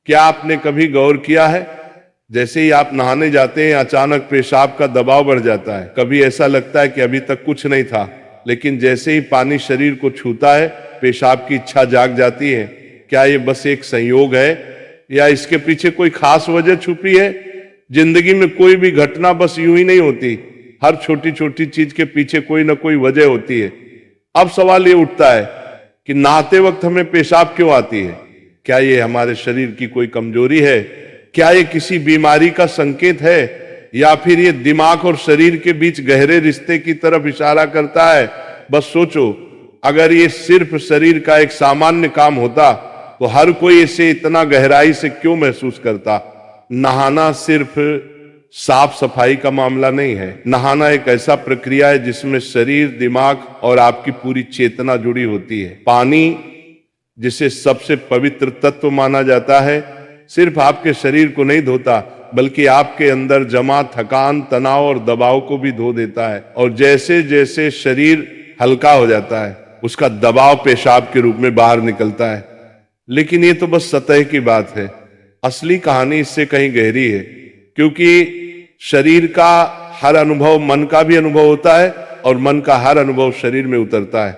क्या आपने कभी गौर किया है, जैसे ही आप नहाने जाते हैं अचानक पेशाब का दबाव बढ़ जाता है। कभी ऐसा लगता है कि अभी तक कुछ नहीं था, लेकिन जैसे ही पानी शरीर को छूता है पेशाब की इच्छा जाग जाती है। क्या ये बस एक संयोग है या इसके पीछे कोई खास वजह छुपी है? जिंदगी में कोई भी घटना बस यूं ही नहीं होती, हर छोटी छोटी चीज के पीछे कोई ना कोई वजह होती है। अब सवाल ये उठता है कि नहाते वक्त हमें पेशाब क्यों आती है? क्या ये हमारे शरीर की कोई कमजोरी है? क्या ये किसी बीमारी का संकेत है, या फिर ये दिमाग और शरीर के बीच गहरे रिश्ते की तरफ इशारा करता है? बस सोचो, अगर ये सिर्फ शरीर का एक सामान्य काम होता तो हर कोई इसे इतना गहराई से क्यों महसूस करता? नहाना सिर्फ साफ सफाई का मामला नहीं है। नहाना एक ऐसा प्रक्रिया है जिसमें शरीर, दिमाग और आपकी पूरी चेतना जुड़ी होती है। पानी, जिसे सबसे पवित्र तत्व माना जाता है, सिर्फ आपके शरीर को नहीं धोता बल्कि आपके अंदर जमा थकान, तनाव और दबाव को भी धो देता है। और जैसे जैसे शरीर हल्का हो जाता है उसका दबाव पेशाब के रूप में बाहर निकलता है। लेकिन ये तो बस सतह की बात है, असली कहानी इससे कहीं गहरी है। क्योंकि शरीर का हर अनुभव मन का भी अनुभव होता है और मन का हर अनुभव शरीर में उतरता है।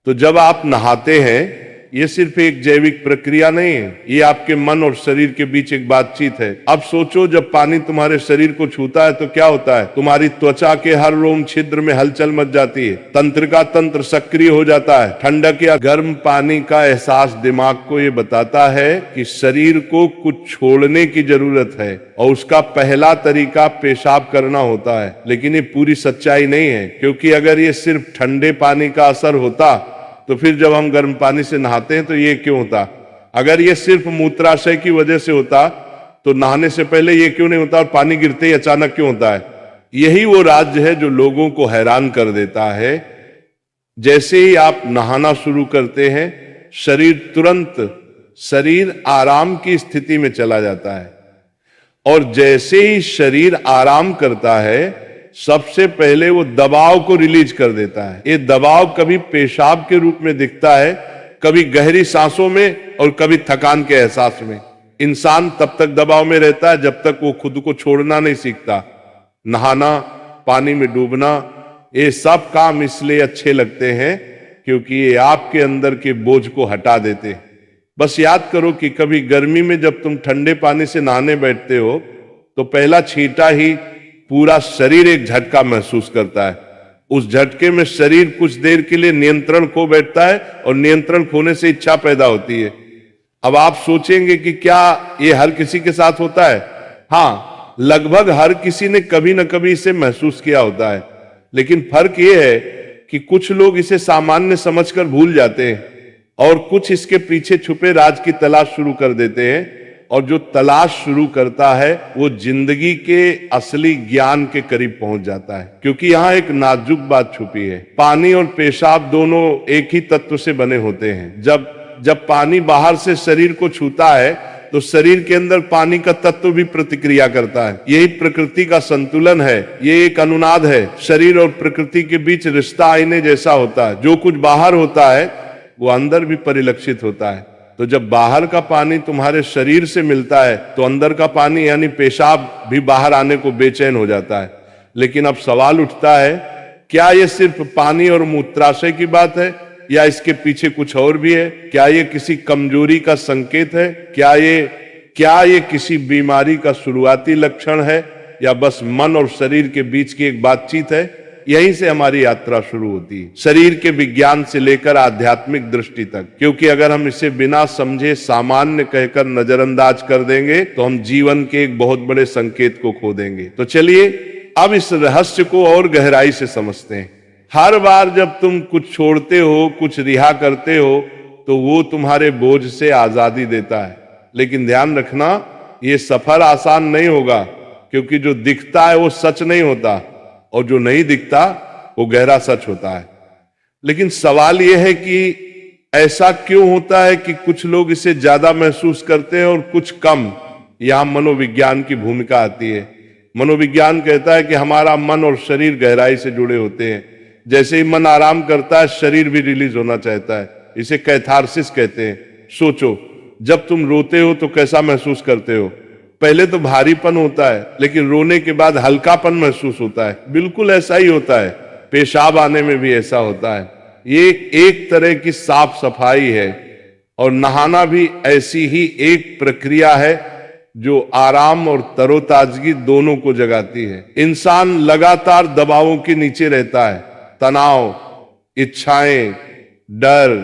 तो जब आप नहाते हैं ये सिर्फ एक जैविक प्रक्रिया नहीं है, ये आपके मन और शरीर के बीच एक बातचीत है। अब सोचो, जब पानी तुम्हारे शरीर को छूता है तो क्या होता है? तुम्हारी त्वचा के हर रोम छिद्र में हलचल मच जाती है, तंत्रिका तंत्र सक्रिय हो जाता है। ठंडक या गर्म पानी का एहसास दिमाग को ये बताता है कि शरीर को कुछ छोड़ने की जरूरत है और उसका पहला तरीका पेशाब करना होता है। लेकिन ये पूरी सच्चाई नहीं है, क्योंकि अगर ये सिर्फ ठंडे पानी का असर होता तो फिर जब हम गर्म पानी से नहाते हैं तो ये क्यों होता? अगर ये सिर्फ मूत्राशय की वजह से होता तो नहाने से पहले ये क्यों नहीं होता और पानी गिरते ही अचानक क्यों होता है? यही वो राज्य है जो लोगों को हैरान कर देता है। जैसे ही आप नहाना शुरू करते हैं शरीर आराम की स्थिति में चला जाता है, और जैसे ही शरीर आराम करता है सबसे पहले वो दबाव को रिलीज कर देता है। ये दबाव कभी पेशाब के रूप में दिखता है, कभी गहरी सांसों में और कभी थकान के एहसास में। इंसान तब तक दबाव में रहता है जब तक वो खुद को छोड़ना नहीं सीखता। नहाना, पानी में डूबना, ये सब काम इसलिए अच्छे लगते हैं क्योंकि ये आपके अंदर के बोझ को हटा देते हैं। बस याद करो कि कभी गर्मी में जब तुम ठंडे पानी से नहाने बैठते हो तो पहला छींटा ही पूरा शरीर एक झटका महसूस करता है। उस झटके में शरीर कुछ देर के लिए नियंत्रण खो बैठता है और नियंत्रण खोने से इच्छा पैदा होती है। अब आप सोचेंगे कि क्या ये हर किसी के साथ होता है? हाँ, लगभग हर किसी ने कभी न कभी इसे महसूस किया होता है। लेकिन फर्क ये है कि कुछ लोग इसे सामान्य समझकर भूल जाते हैं और कुछ इसके पीछे छुपे राज की तलाश शुरू कर देते हैं। और जो तलाश शुरू करता है वो जिंदगी के असली ज्ञान के करीब पहुंच जाता है। क्योंकि यहाँ एक नाजुक बात छुपी है। पानी और पेशाब दोनों एक ही तत्व से बने होते हैं। जब पानी बाहर से शरीर को छूता है तो शरीर के अंदर पानी का तत्व भी प्रतिक्रिया करता है। यही प्रकृति का संतुलन है, ये एक अनुनाद है। शरीर और प्रकृति के बीच रिश्ता आईने जैसा होता है। जो कुछ बाहर होता है वो अंदर भी परिलक्षित होता है। तो जब बाहर का पानी तुम्हारे शरीर से मिलता है तो अंदर का पानी यानी पेशाब भी बाहर आने को बेचैन हो जाता है। लेकिन अब सवाल उठता है, क्या ये सिर्फ पानी और मूत्राशय की बात है या इसके पीछे कुछ और भी है? क्या ये किसी कमजोरी का संकेत है? क्या ये किसी बीमारी का शुरुआती लक्षण है, या बस मन और शरीर के बीच की एक बातचीत है? यहीं से हमारी यात्रा शुरू होती है, शरीर के विज्ञान से लेकर आध्यात्मिक दृष्टि तक। क्योंकि अगर हम इसे बिना समझे सामान्य कहकर नजरअंदाज कर देंगे तो हम जीवन के एक बहुत बड़े संकेत को खो देंगे। तो चलिए अब इस रहस्य को और गहराई से समझते हैं। हर बार जब तुम कुछ छोड़ते हो, कुछ रिहा करते हो, तो वो तुम्हारे बोझ से आजादी देता है। लेकिन ध्यान रखना, ये सफर आसान नहीं होगा, क्योंकि जो दिखता है वो सच नहीं होता और जो नहीं दिखता वो गहरा सच होता है। लेकिन सवाल यह है कि ऐसा क्यों होता है कि कुछ लोग इसे ज्यादा महसूस करते हैं और कुछ कम? यहां मनोविज्ञान की भूमिका आती है। मनोविज्ञान कहता है कि हमारा मन और शरीर गहराई से जुड़े होते हैं। जैसे ही मन आराम करता है शरीर भी रिलीज होना चाहता है। इसे कैथारसिस कहते हैं। सोचो, जब तुम रोते हो तो कैसा महसूस करते हो? पहले तो भारीपन होता है, लेकिन रोने के बाद हल्कापन महसूस होता है। बिल्कुल ऐसा ही होता है, पेशाब आने में भी ऐसा होता है। ये एक तरह की साफ सफाई है, और नहाना भी ऐसी ही एक प्रक्रिया है जो आराम और तरोताजगी दोनों को जगाती है। इंसान लगातार दबावों के नीचे रहता है, तनाव, इच्छाएं, डर,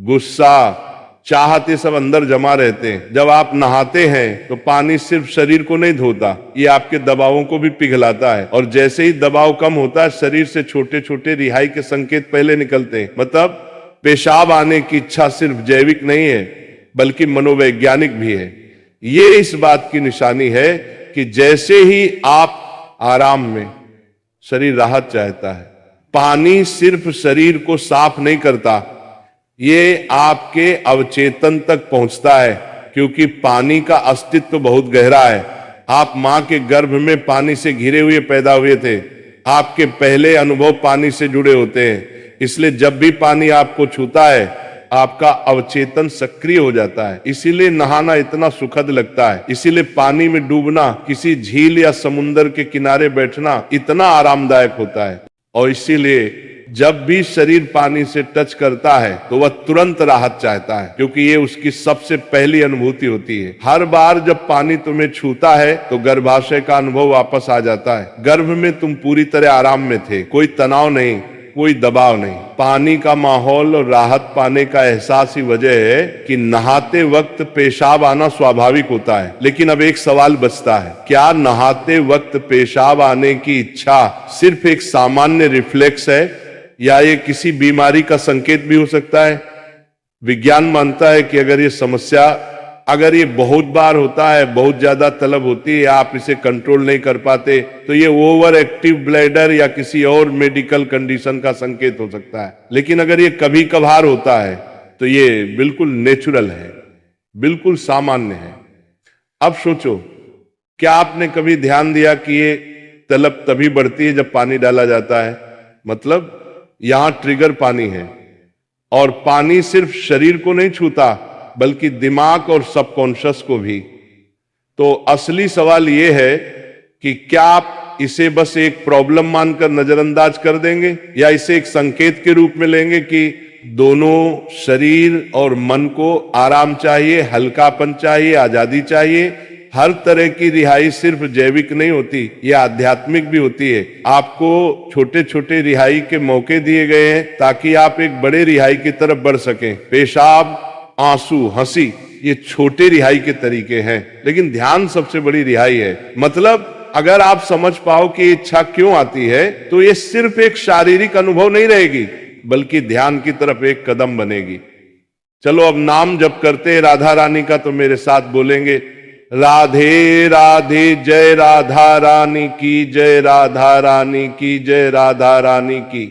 गुस्सा, चाहते सब अंदर जमा रहते हैं। जब आप नहाते हैं तो पानी सिर्फ शरीर को नहीं धोता, ये आपके दबावों को भी पिघलाता है। और जैसे ही दबाव कम होता है, शरीर से छोटे छोटे रिहाई के संकेत पहले निकलते हैं। मतलब पेशाब आने की इच्छा सिर्फ जैविक नहीं है, बल्कि मनोवैज्ञानिक भी है। ये इस बात की निशानी है कि जैसे ही आप आराम में, शरीर राहत चाहता है। पानी सिर्फ शरीर को साफ नहीं करता, ये आपके अवचेतन तक पहुंचता है, क्योंकि पानी का अस्तित्व बहुत गहरा है। आप मां के गर्भ में पानी से घिरे हुए पैदा हुए थे। आपके पहले अनुभव पानी से जुड़े होते हैं। इसलिए जब भी पानी आपको छूता है, आपका अवचेतन सक्रिय हो जाता है। इसीलिए नहाना इतना सुखद लगता है। इसीलिए पानी में डूबना, किसी झील या समुद्र के किनारे बैठना इतना आरामदायक होता है। और इसीलिए जब भी शरीर पानी से टच करता है तो वह तुरंत राहत चाहता है, क्योंकि ये उसकी सबसे पहली अनुभूति होती है। हर बार जब पानी तुम्हें छूता है तो गर्भाशय का अनुभव वापस आ जाता है। गर्भ में तुम पूरी तरह आराम में थे, कोई तनाव नहीं, कोई दबाव नहीं। पानी का माहौल और राहत पाने का एहसास ही वजह है कि नहाते वक्त पेशाब आना स्वाभाविक होता है। लेकिन अब एक सवाल बचता है, क्या नहाते वक्त पेशाब आने की इच्छा सिर्फ एक सामान्य रिफ्लेक्स है, या ये किसी बीमारी का संकेत भी हो सकता है? विज्ञान मानता है कि अगर ये बहुत बार होता है, बहुत ज्यादा तलब होती है, आप इसे कंट्रोल नहीं कर पाते, तो ये ओवर एक्टिव ब्लैडर या किसी और मेडिकल कंडीशन का संकेत हो सकता है। लेकिन अगर ये कभी कभार होता है तो ये बिल्कुल नेचुरल है, बिल्कुल सामान्य है। अब सोचो, क्या आपने कभी ध्यान दिया कि ये तलब तभी बढ़ती है जब पानी डाला जाता है? मतलब यहां ट्रिगर पानी है, और पानी सिर्फ शरीर को नहीं छूता, बल्कि दिमाग और सबकॉन्शियस को भी। तो असली सवाल यह है कि क्या आप इसे बस एक प्रॉब्लम मानकर नजरअंदाज कर देंगे, या इसे एक संकेत के रूप में लेंगे कि दोनों शरीर और मन को आराम चाहिए, हल्कापन चाहिए, आजादी चाहिए। हर तरह की रिहाई सिर्फ जैविक नहीं होती, यह आध्यात्मिक भी होती है। आपको छोटे छोटे रिहाई के मौके दिए गए हैं ताकि आप एक बड़े रिहाई की तरफ बढ़ सकें। पेशाब, आंसू, हंसी, ये छोटे रिहाई के तरीके हैं, लेकिन ध्यान सबसे बड़ी रिहाई है। मतलब अगर आप समझ पाओ कि इच्छा क्यों आती है, तो ये सिर्फ एक शारीरिक अनुभव नहीं रहेगी, बल्कि ध्यान की तरफ एक कदम बनेगी। चलो अब नाम जप करते हैं राधा रानी का, तो मेरे साथ बोलेंगे, राधे राधे, जय राधा रानी की जय, राधा रानी की जय, राधा रानी की।